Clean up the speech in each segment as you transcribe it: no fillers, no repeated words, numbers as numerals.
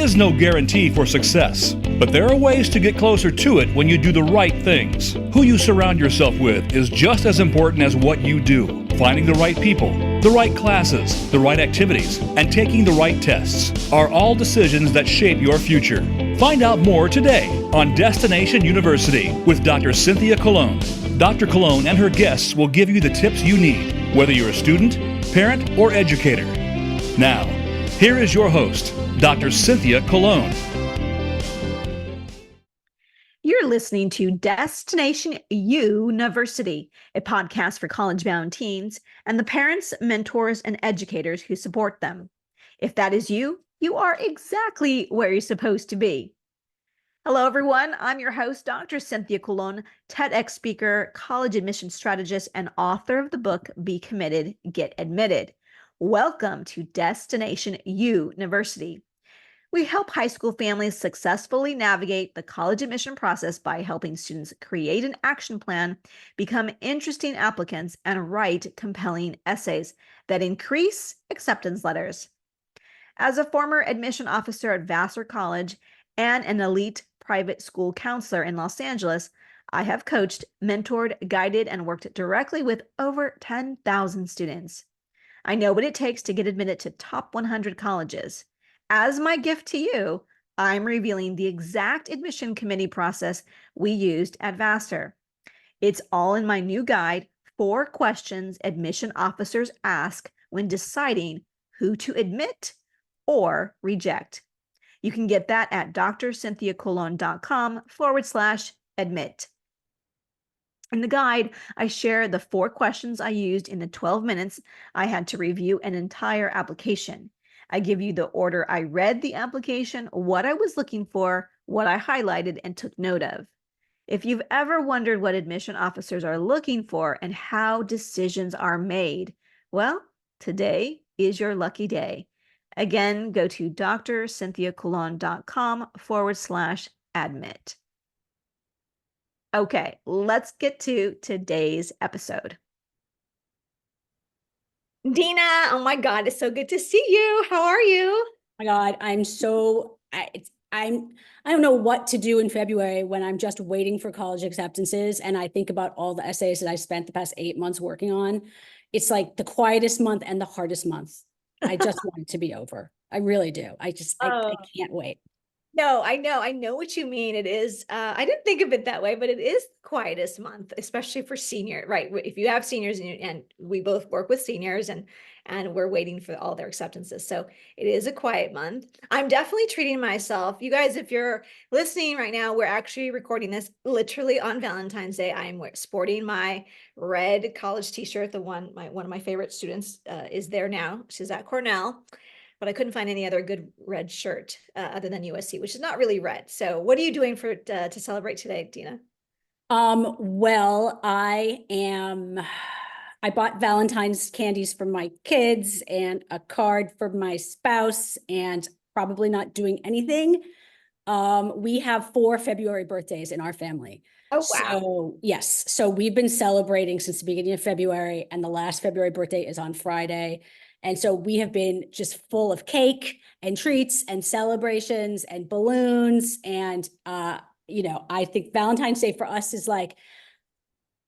is no guarantee for success, but there are ways to get closer to it when you do the right things. Who you surround yourself with is just as important as what you do. Finding the right people, the right classes, the right activities, and taking the right tests are all decisions that shape your future. Find out more today on Destination University with Dr. Cynthia Colon. Dr. Colon and her guests will give you the tips you need, whether you're a student, parent, or educator. Now, here is your host, Dr. Cynthia Colon. You're listening to Destination University, a podcast for college-bound teens and the parents, mentors, and educators who support them. If that is you, you are exactly where you're supposed to be. Hello, everyone. I'm your host, Dr. Cynthia Colon, TEDx speaker, college admission strategist, and author of the book, Be Committed, Get Admitted. Welcome to Destination University. We help high school families successfully navigate the college admission process by helping students create an action plan, become interesting applicants, and write compelling essays that increase acceptance letters. As a former admission officer at Vassar College and an elite private school counselor in Los Angeles, I have coached, mentored, guided, and worked directly with over 10,000 students. I know what it takes to get admitted to top 100 colleges. As my gift to you, I'm revealing the exact admission committee process we used at Vassar. It's all in my new guide, 4 questions admission officers ask when deciding who to admit or reject. You can get that at drcynthiacolon.com/admit. In the guide, I share the 4 questions I used in the 12 minutes I had to review an entire application. I give you the order I read the application, what I was looking for, what I highlighted and took note of. If you've ever wondered what admission officers are looking for and how decisions are made, well, today is your lucky day. Again, go to drcynthiacolon.com/admit. Okay, let's get to today's episode. Dina, oh my God, it's so good to see you. How are you? Oh my God, I don't know what to do in February when I'm just waiting for college acceptances and I think about all the essays that I spent the past 8 months working on. It's like the quietest month and the hardest month. I just want it to be over. I really do. I can't wait. No, I know what you mean. It is, I didn't think of it that way, but it is the quietest month, especially for senior, right? If you have seniors and we both work with seniors and we're waiting for all their acceptances. So it is a quiet month. I'm definitely treating myself. You guys, if you're listening right now, we're actually recording this literally on Valentine's Day. I'm sporting my red college t-shirt. One of my favorite students is there now. She's at Cornell. But I couldn't find any other good red shirt other than USC, which is not really red. So what are you doing to celebrate today, Dina? Well, I bought Valentine's candies for my kids and a card for my spouse and probably not doing anything. We have 4 February birthdays in our family. Oh, wow. So yes. So we've been celebrating since the beginning of February and the last February birthday is on Friday. And so we have been just full of cake and treats and celebrations and balloons. And, I think Valentine's Day for us is like,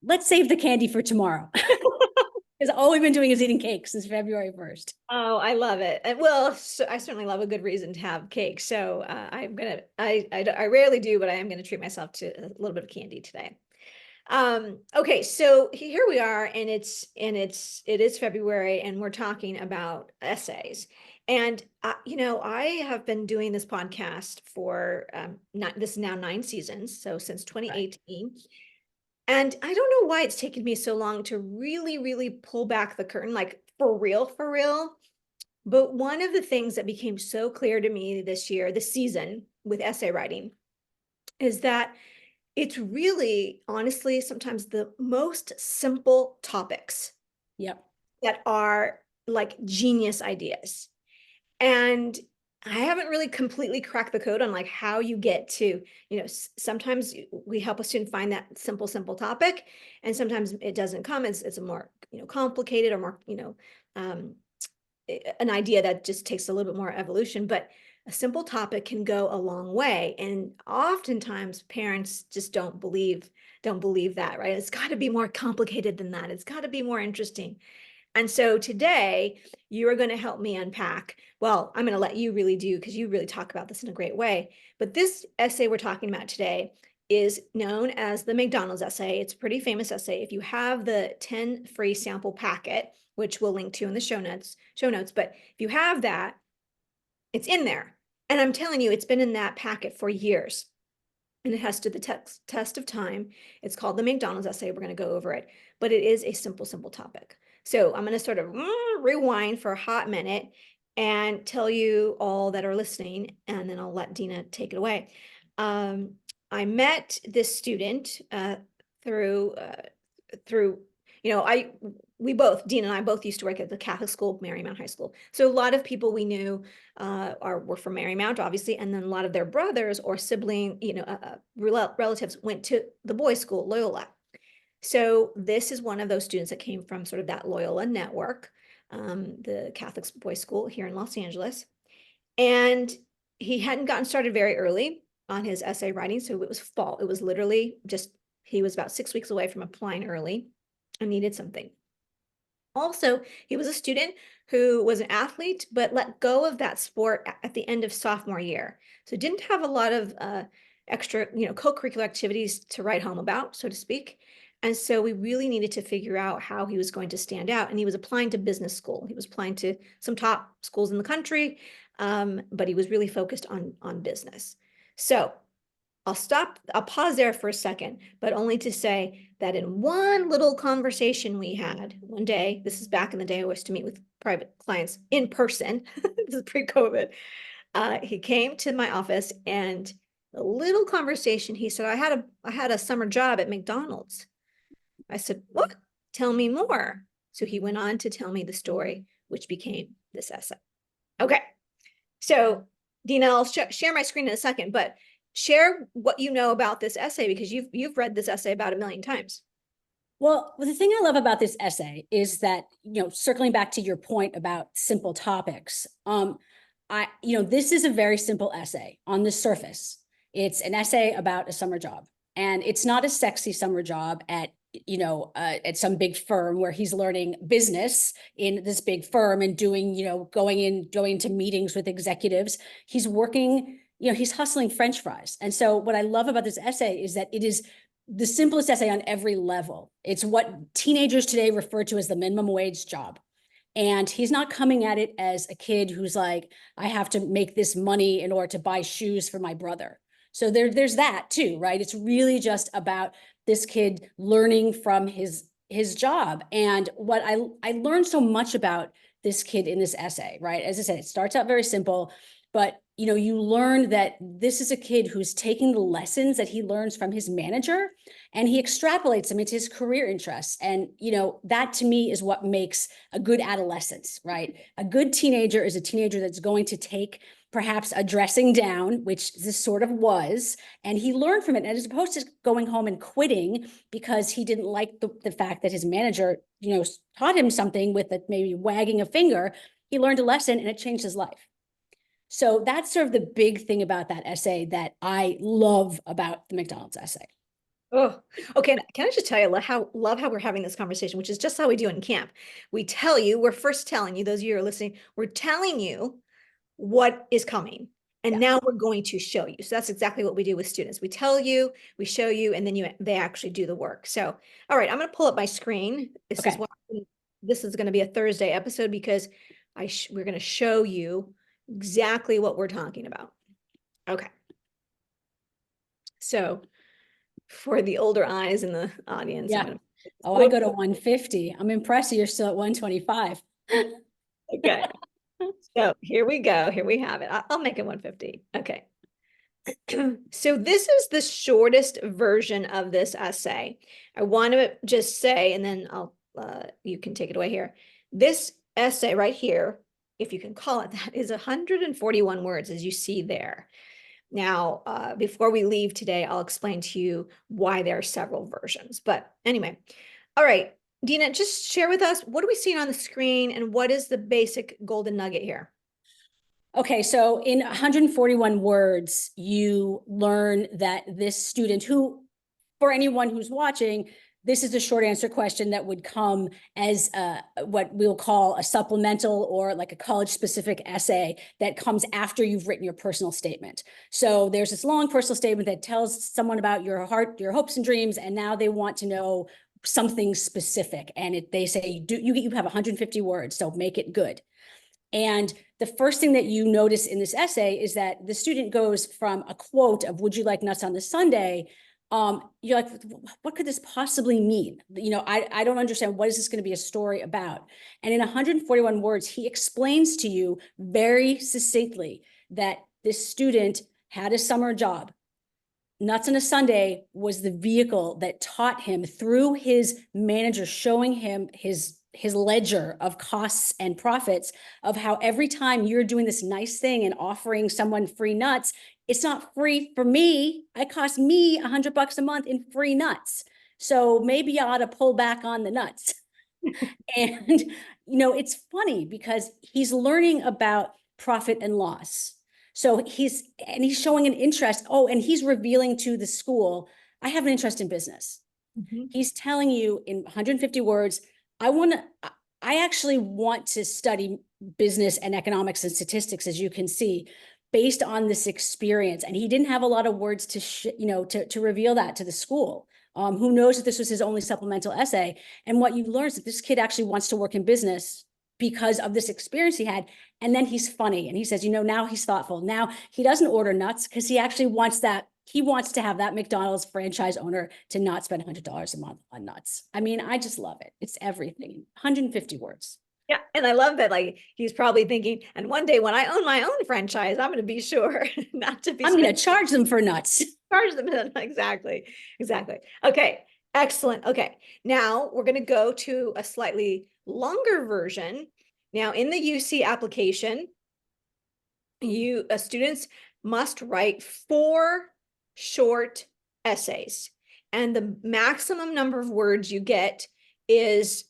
let's save the candy for tomorrow. Because all we've been doing is eating cake since February 1st. Oh, I love it. And well, so I certainly love a good reason to have cake. So I rarely do, but I am going to treat myself to a little bit of candy today. Okay, so here we are, and it is February, and we're talking about essays. And I have been doing this podcast for this is now 9 seasons, so since 2018. Right. And I don't know why it's taken me so long to really, really pull back the curtain, like for real. But one of the things that became so clear to me this season with essay writing, is that it's really, honestly, sometimes the most simple topics that are like genius ideas. And I haven't really completely cracked the code on like how you get to, sometimes we help a student find that simple topic, and sometimes it doesn't come. It's a more, complicated or more, an idea that just takes a little bit more evolution. But a simple topic can go a long way. And oftentimes parents just don't believe that, right? It's got to be more complicated than that. It's got to be more interesting. And so today you are going to help me unpack. Well, I'm going to let you really do, because you really talk about this in a great way. But this essay we're talking about today is known as the McDonald's essay. It's a pretty famous essay. If you have the 10 free sample packet, which we'll link to in the show notes, but if you have that, it's in there. And I'm telling you, it's been in that packet for years. And it has stood the test of time. It's called the McDonald's essay. We're going to go over it, but it is a simple topic. So I'm going to sort of rewind for a hot minute and tell you all that are listening, and then I'll let Dina take it away. I met this student through, Dina and I both used to work at the Catholic school, Marymount High School. So a lot of people we knew were from Marymount, obviously, and then a lot of their brothers or sibling, relatives went to the boys' school, Loyola. So this is one of those students that came from sort of that Loyola network, the Catholic boys' school here in Los Angeles. And he hadn't gotten started very early on his essay writing, so it was fall. It was literally he was about 6 weeks away from applying early and needed something. Also, he was a student who was an athlete, but let go of that sport at the end of sophomore year. So didn't have a lot of extra, co-curricular activities to write home about, so to speak. And so we really needed to figure out how he was going to stand out. And he was applying to business school. He was applying to some top schools in the country, but he was really focused on business. So I'll pause there for a second, but only to say that in one little conversation we had one day, this is back in the day I used to meet with private clients in person, this is pre-COVID, he came to my office, and a little conversation, he said, I had a summer job at McDonald's. I said, what? Tell me more. So he went on to tell me the story, which became this essay. Okay, so Dina, I'll share my screen in a second, but share what you know about this essay, because you've read this essay about 1 million times. Well, the thing I love about this essay is that, circling back to your point about simple topics, this is a very simple essay on the surface. It's an essay about a summer job, and it's not a sexy summer job at some big firm where he's learning business in this big firm and doing, going to meetings with executives. He's working, he's hustling French fries. And so what I love about this essay is that it is the simplest essay on every level. It's what teenagers today refer to as the minimum wage job. And he's not coming at it as a kid who's like, I have to make this money in order to buy shoes for my brother. So there's that too, right? It's really just about this kid learning from his job. And what I learned so much about this kid in this essay, right? As I said, it starts out very simple, but you learn that this is a kid who's taking the lessons that he learns from his manager and he extrapolates them into his career interests. And, that to me is what makes a good adolescence, right? A good teenager is a teenager that's going to take perhaps a dressing down, which this sort of was, and he learned from it. And as opposed to going home and quitting because he didn't like the fact that his manager, taught him something with maybe wagging a finger, he learned a lesson and it changed his life. So that's sort of the big thing about that essay that I love about the McDonald's essay. Oh, okay. Can I just tell you, love how we're having this conversation, which is just how we do it in camp. We're first telling you, those of you who are listening, we're telling you what is coming. And now we're going to show you. So that's exactly what we do with students. We tell you, we show you, and then they actually do the work. So, all right, I'm going to pull up my screen. This is going to be a Thursday episode because we're going to show you exactly what we're talking about. Okay. So for the older eyes in the audience. Yeah. I go to 150. I'm impressed you're still at 125. Okay. So here we go. Here we have it. I'll make it 150. Okay. So this is the shortest version of this essay. I want to just say, and then you can take it away here. This essay right here, if you can call it that, is 141 words, as you see there. Now, before we leave today, I'll explain to you why there are several versions. But anyway, all right, Dina, just share with us, what are we seeing on the screen and what is the basic golden nugget here? Okay, so in 141 words, you learn that this student who, for anyone who's watching, this is a short answer question that would come as what we'll call a supplemental or like a college specific essay that comes after you've written your personal statement. So there's this long personal statement that tells someone about your heart, your hopes and dreams, and now they want to know something specific. And they say, you have 150 words, so make it good. And the first thing that you notice in this essay is that the student goes from a quote of "Would you like nuts on the sundae?" You're like, what could this possibly mean? I don't understand. What is this going to be a story about? And in 141 words, he explains to you very succinctly that this student had a summer job. Nuts on a Sunday was the vehicle that taught him through his manager showing him his ledger of costs and profits of how every time you're doing this nice thing and offering someone free nuts, it's not free for me. It costs me $100 a month in free nuts. So maybe I ought to pull back on the nuts. And, it's funny because he's learning about profit and loss. So he's showing an interest. Oh, and he's revealing to the school, I have an interest in business. Mm-hmm. He's telling you in 150 words, I actually want to study business and economics and statistics, as you can see, based on this experience. And he didn't have a lot of words to reveal that to the school. Who knows if this was his only supplemental essay. And what you learn is that this kid actually wants to work in business because of this experience he had. And then he's funny. And he says, now he's thoughtful. Now he doesn't order nuts because he actually wants that. He wants to have that McDonald's franchise owner to not spend $100 a month on nuts. I mean, I just love it. It's everything. 150 words. Yeah. And I love that. Like, he's probably thinking, and one day when I own my own franchise, I'm going to be sure not to be. I'm going to charge them for nuts. Charge them. Exactly. Okay. Excellent. Okay. Now we're going to go to a slightly longer version. Now in the UC application, students must write 4 short essays, and the maximum number of words you get is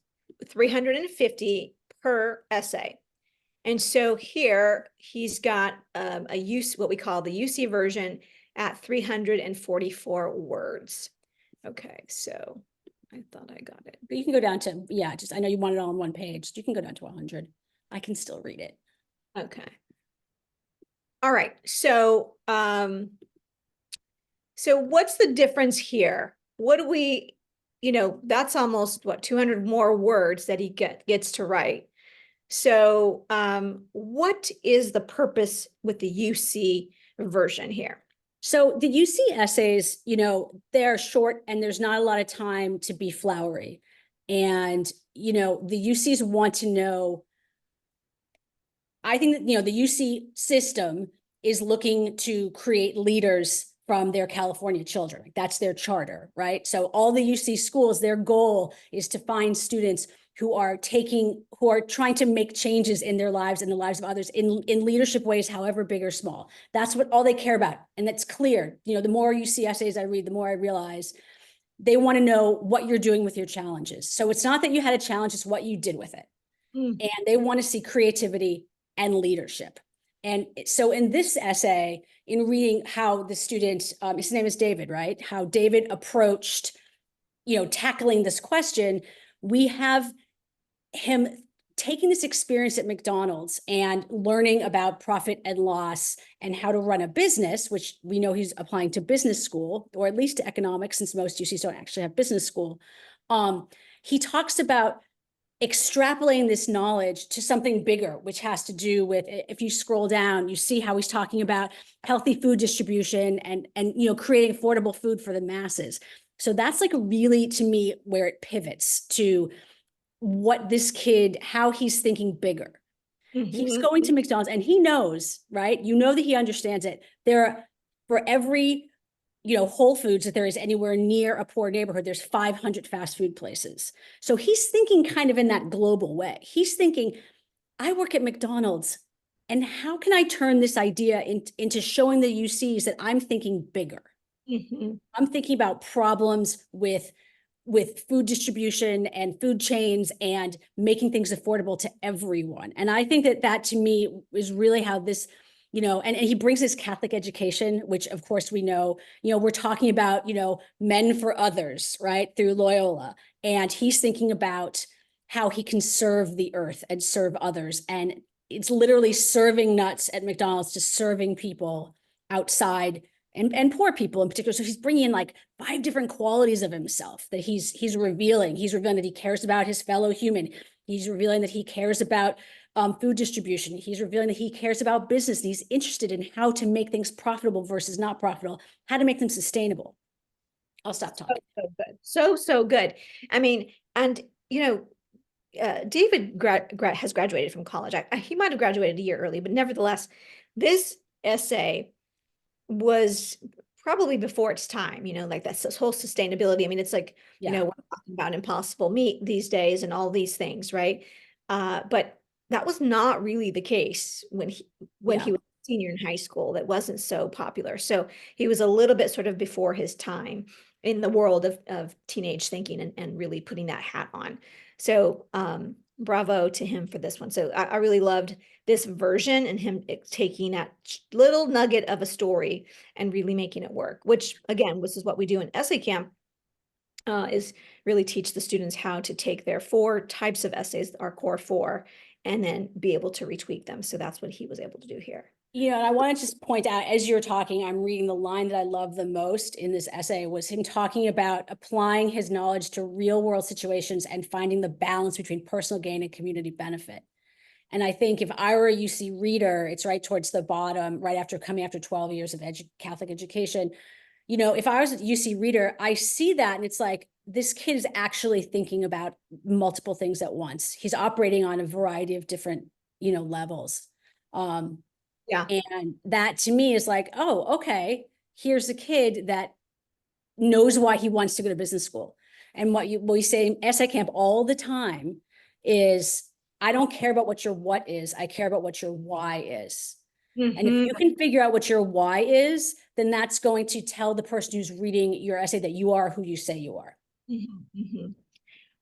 350 per essay. And so here he's got what we call the UC version at 344 words. Okay, so I thought I got it. But you can go down to, I know you want it all on one page. You can go down to 100. I can still read it. Okay. All right. So, so what's the difference here? What do we, that's almost 200 more words that he gets to write. So, what is the purpose with the UC version here? So the UC essays, they're short and there's not a lot of time to be flowery. And, the UCs want to know, I think that, the UC system is looking to create leaders from their California children. That's their charter, right? So all the UC schools, their goal is to find students who are trying to make changes in their lives and the lives of others in leadership ways, however big or small. That's all they care about. And that's clear. The more UC essays I read, the more I realize they want to know what you're doing with your challenges. So it's not that you had a challenge, it's what you did with it. And they want to see creativity and leadership. And so in this essay, in reading how the student, his name is David, right? How David approached, tackling this question, we have him taking this experience at McDonald's and learning about profit and loss and how to run a business, which we know he's applying to business school, or at least to economics, since most UCs don't actually have business school. He talks about extrapolating this knowledge to something bigger, which has to do with, if you scroll down, you see how he's talking about healthy food distribution and creating affordable food for the masses. So that's really, to me, where it pivots to what this kid, how he's thinking bigger. He's going to McDonald's and he knows, right? That he understands it. For every Whole Foods that there is anywhere near a poor neighborhood, there's 500 fast food places. So he's thinking kind of in that global way. He's thinking, I work at McDonald's, and how can I turn this idea into showing the UCs that I'm thinking bigger? I'm thinking about problems with with food distribution and food chains and making things affordable to everyone. And I think that to me is really how this, and he brings this Catholic education, which of course we know, we're talking about, men for others, right, through Loyola. And he's thinking about how he can serve the earth and serve others. And it's literally serving nuts at McDonald's to serving people outside and poor people in particular. So he's bringing in like 5 different qualities of himself that he's revealing. He's revealing that he cares about his fellow human. He's revealing that he cares about food distribution. He's revealing that he cares about business. And he's interested in how to make things profitable versus not profitable, how to make them sustainable. I'll stop talking. So good. So good. I mean, and David has graduated from college. He might have graduated a year early, but nevertheless, this essay was probably before its time, like that's this whole sustainability. I mean, it's like, we're talking about impossible meat these days and all these things, right? But that was not really the case when he was a senior in high school. That wasn't so popular. So he was a little bit sort of before his time in the world of teenage thinking and really putting that hat on. So bravo to him for this one. So I really loved this version and him taking that little nugget of a story and really making it work, which again, this is what we do in essay camp, is really teach the students how to take their 4 types of essays, our core 4, and then be able to retweak them. So that's what he was able to do here. And I want to just point out, as you're talking, I'm reading the line that I love the most in this essay was him talking about applying his knowledge to real world situations and finding the balance between personal gain and community benefit. And I think if I were a UC reader, it's right towards the bottom, right after 12 years of Catholic education. If I was a UC reader, I see that and it's like, this kid is actually thinking about multiple things at once. He's operating on a variety of different, levels. And that to me is like, oh, okay, here's a kid that knows why he wants to go to business school. And what we say in essay camp all the time is, I don't care about what your what is, I care about what your why is. And if you can figure out what your why is, then that's going to tell the person who's reading your essay that you are who you say you are.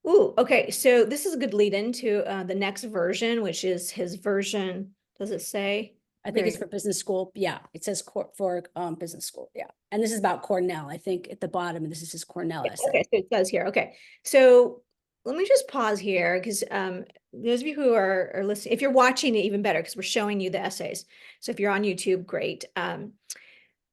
Ooh, okay. So this is a good lead into the next version, which is his version. Does it say? I think it's for business school. Yeah, it says for business school. Yeah, and this is about Cornell. I think at the bottom, and this is his Cornell essay. Okay, so it says here. Okay, so let me just pause here because those of you who are listening, if you're watching it, even better because we're showing you the essays. So if you're on YouTube, great.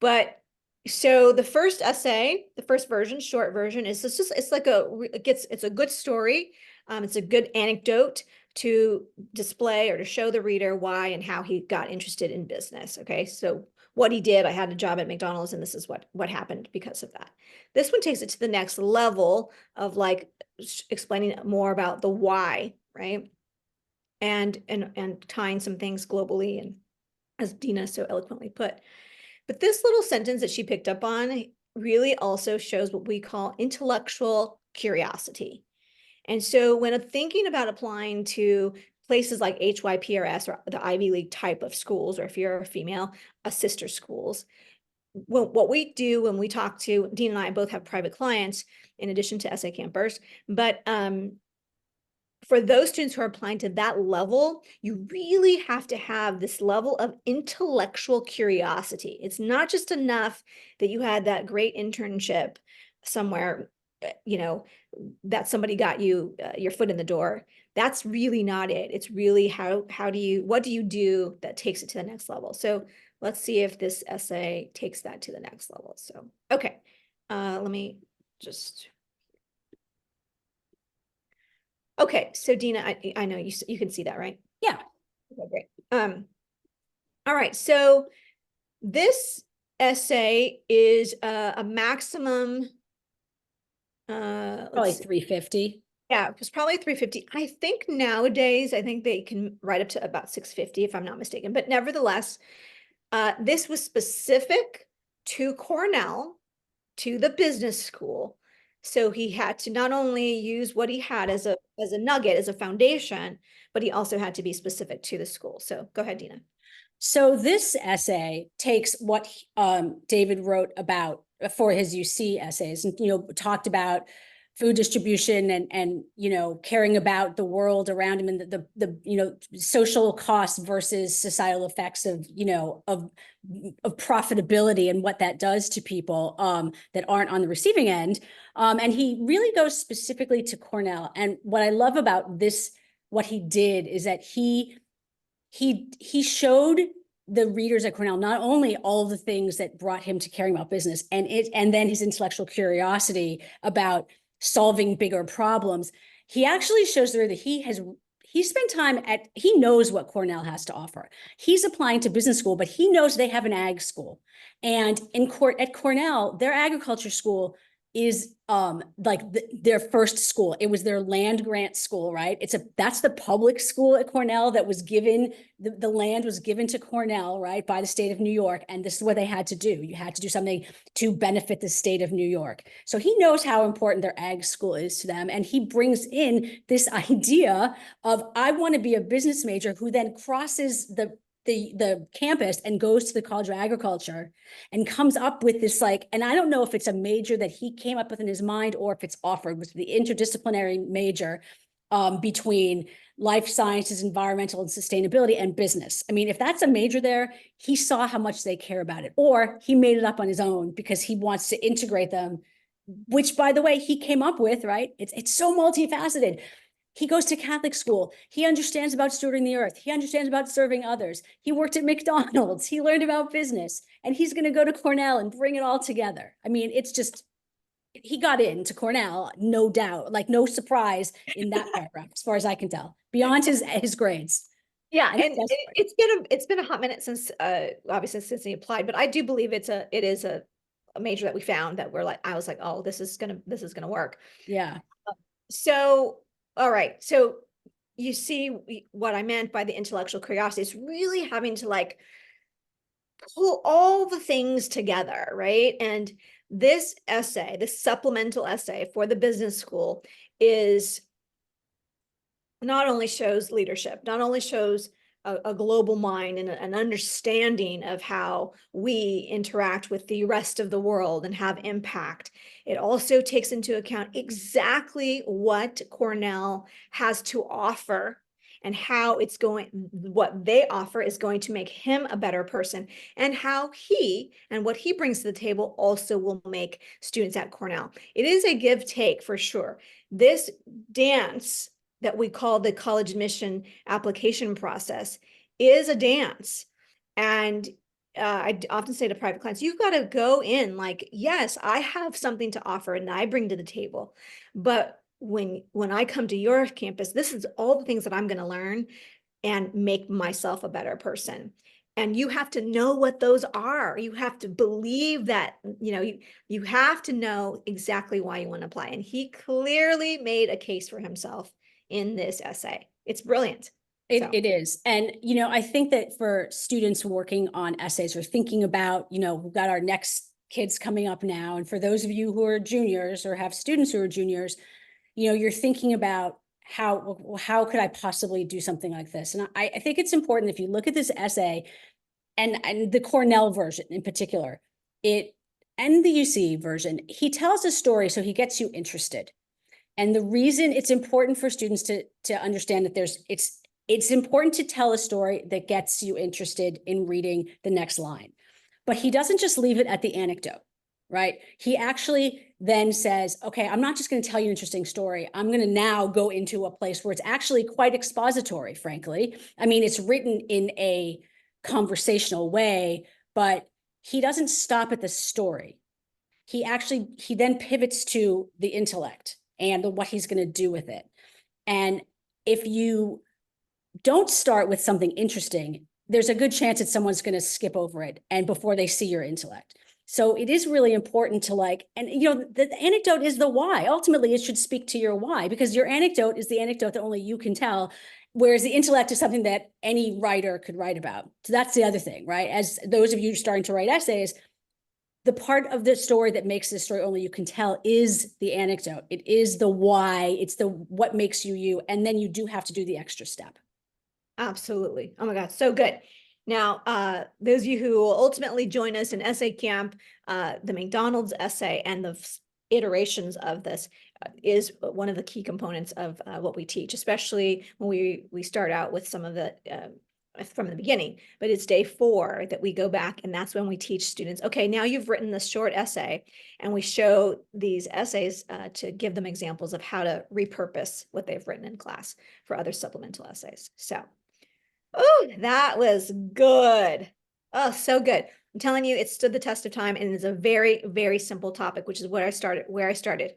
But so the first essay, the first version, short version, is it's like it's a good story. It's a good anecdote to display or to show the reader why and how he got interested in business. Okay, so what he did, I had a job at McDonald's and this is what happened because of that. This one takes it to the next level of like explaining more about the why, right? And tying some things globally, and as Dina so eloquently put. But this little sentence that she picked up on really also shows what we call intellectual curiosity. And so when thinking about applying to places like HYPRS or the Ivy League type of schools, or if you're a female, sister schools, what we do when we talk to, Dean and I both have private clients in addition to essay campers, but for those students who are applying to that level, you really have to have this level of intellectual curiosity. It's not just enough that you had that great internship somewhere, that somebody got you your foot in the door. That's really not it. It's really what do you do that takes it to the next level? So let's see if this essay takes that to the next level. So, okay, let me just. Okay, so Dina, I know you can see that, right? Yeah. Okay, great. All right, so this essay is a maximum. Probably 350. Yeah, it was probably 350. I think nowadays, they can write up to about 650 if I'm not mistaken. But nevertheless, this was specific to Cornell, to the business school. So he had to not only use what he had as a nugget, as a foundation, but he also had to be specific to the school. So go ahead, Dina. So this essay takes what David wrote about for his UC essays and, talked about food distribution and caring about the world around him and the social costs versus societal effects of profitability and what that does to people that aren't on the receiving end. And he really goes specifically to Cornell. And what I love about this, what he did is that he showed the readers at Cornell not only all of the things that brought him to caring about business and then his intellectual curiosity about solving bigger problems. He actually shows the reader that he spent time he knows what Cornell has to offer. He's applying to business school, but he knows they have an ag school. And at Cornell, their agriculture school is their first school. It was their land grant school, right? That's the public school at Cornell that was given, the land was given to Cornell, right, by the state of New York. And this is what they had to do. You had to do something to benefit the state of New York. So he knows how important their ag school is to them. And he brings in this idea of, I want to be a business major who then crosses the campus and goes to the College of Agriculture and comes up with this and I don't know if it's a major that he came up with in his mind or if it's offered, with the interdisciplinary major between life sciences, environmental and sustainability, and business. I mean, if that's a major there, he saw how much they care about it, or he made it up on his own because he wants to integrate them, which, by the way, he came up with, right? It's so multifaceted. He goes to Catholic school. He understands about stewarding the earth. He understands about serving others. He worked at McDonald's. He learned about business, and he's going to go to Cornell and bring it all together. I mean, it's just, he got into Cornell, no doubt, no surprise in that paragraph, as far as I can tell, beyond his grades. Yeah, and it's been a hot minute since obviously since he applied, but I do believe it is a major that we found that I was like, oh, this is gonna work. Yeah. So. All right. So you see what I meant by the intellectual curiosity is really having to pull all the things together, right? And this essay, this supplemental essay for the business school, is not only shows leadership, not only shows a global mind and an understanding of how we interact with the rest of the world and have impact. It also takes into account exactly what Cornell has to offer and how what they offer is going to make him a better person, and how what he brings to the table also will make students at Cornell. It is a give take for sure. This dance that we call the college admission application process is a dance. And I often say to private clients, you've got to go in yes, I have something to offer and I bring to the table. But when I come to your campus, this is all the things that I'm going to learn and make myself a better person. And you have to know what those are. You have to believe that, you have to know exactly why you want to apply. And he clearly made a case for himself in this essay. It's brilliant. It is. And, I think that for students working on essays or thinking about, we've got our next kids coming up now. And for those of you who are juniors or have students who are juniors, you're thinking about how could I possibly do something like this? And I think it's important, if you look at this essay and the Cornell version in particular, and the UC version, he tells a story so he gets you interested. And the reason it's important for students to understand that it's important to tell a story that gets you interested in reading the next line. But he doesn't just leave it at the anecdote, right? He actually then says, okay, I'm not just going to tell you an interesting story. I'm going to now go into a place where it's actually quite expository, frankly. I mean, it's written in a conversational way, but he doesn't stop at the story. He then pivots to the intellect and what he's going to do with it. And if you don't start with something interesting, there's a good chance that someone's going to skip over it and before they see your intellect. So it is really important to the anecdote is the why. Ultimately, it should speak to your why, because your anecdote is the anecdote that only you can tell, whereas the intellect is something that any writer could write about. So that's the other thing, right? As those of you starting to write essays, the part of the story that makes this story only you can tell is the anecdote. It is the why. It's the what makes you you. And then you do have to do the extra step. Absolutely. Oh my God, so good. Now, those of you who will ultimately join us in essay camp, the McDonald's essay and the iterations of this is one of the key components of what we teach, especially when we start out with some of the from the beginning. But it's day 4 that we go back, and that's when we teach students, okay, now you've written this short essay, and we show these essays to give them examples of how to repurpose what they've written in class for other supplemental essays. So, oh, that was good. Oh, so good. I'm telling you, it stood the test of time, and it's a very, very simple topic, which is where I started.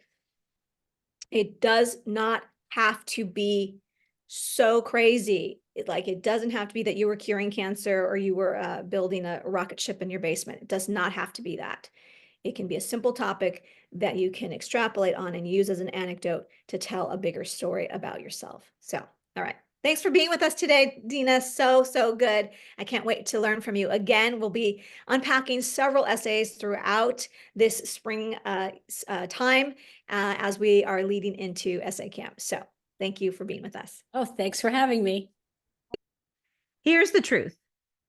It does not have to be so crazy. It doesn't have to be that you were curing cancer or you were building a rocket ship in your basement. It does not have to be that. It can be a simple topic that you can extrapolate on and use as an anecdote to tell a bigger story about yourself. So, all right. Thanks for being with us today, Dina. So good. I can't wait to learn from you. Again, we'll be unpacking several essays throughout this spring time as we are leading into essay camp. So thank you for being with us. Oh, thanks for having me. Here's the truth.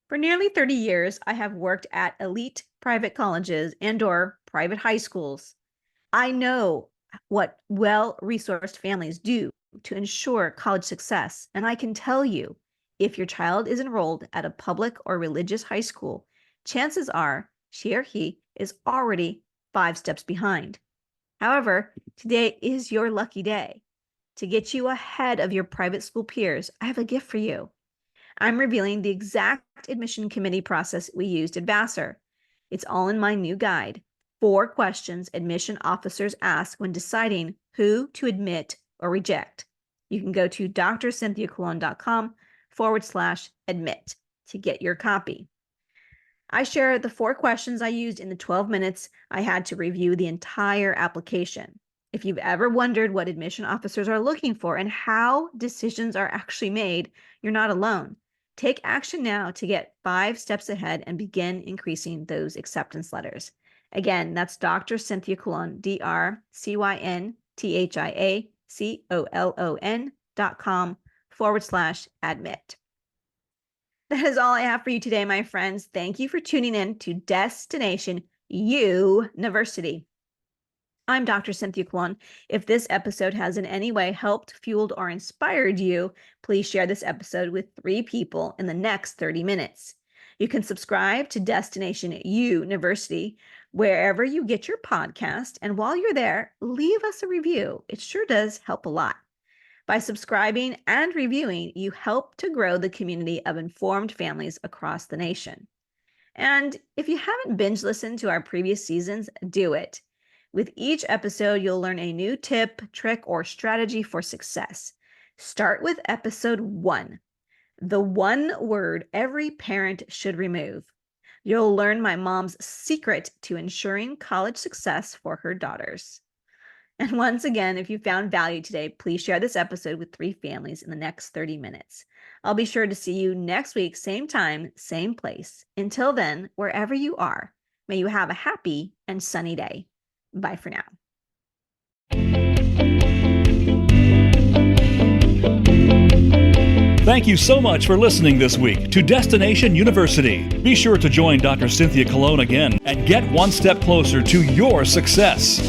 For nearly 30 years, I have worked at elite private colleges and/or private high schools. I know what well-resourced families do to ensure college success, and I can tell you, if your child is enrolled at a public or religious high school, chances are she or he is already 5 steps behind. However, today is your lucky day. To get you ahead of your private school peers, I have a gift for you. I'm revealing the exact admission committee process we used at Vassar. It's all in my new guide. 4 questions admission officers ask when deciding who to admit or reject. You can go to drcynthiacolon.com/admit to get your copy. I share the 4 questions I used in the 12 minutes I had to review the entire application. If you've ever wondered what admission officers are looking for and how decisions are actually made, you're not alone. Take action now to get 5 steps ahead and begin increasing those acceptance letters. Again, that's Dr. Cynthia Colon, drcynthiacolon.com/admit. That is all I have for you today, my friends. Thank you for tuning in to Destination University. I'm Dr. Cynthia Colon. If this episode has in any way helped, fueled, or inspired you, please share this episode with 3 people in the next 30 minutes. You can subscribe to Destination University wherever you get your podcast, and while you're there, leave us a review. It sure does help a lot. By subscribing and reviewing, you help to grow the community of informed families across the nation. And if you haven't binge listened to our previous seasons, do it. With each episode, you'll learn a new tip, trick, or strategy for success. Start with episode 1, the one word every parent should remove. You'll learn my mom's secret to ensuring college success for her daughters. And once again, if you found value today, please share this episode with 3 families in the next 30 minutes. I'll be sure to see you next week, same time, same place. Until then, wherever you are, may you have a happy and sunny day. Bye for now. Thank you so much for listening this week to Destination University. Be sure to join Dr. Cynthia Colon again and get one step closer to your success.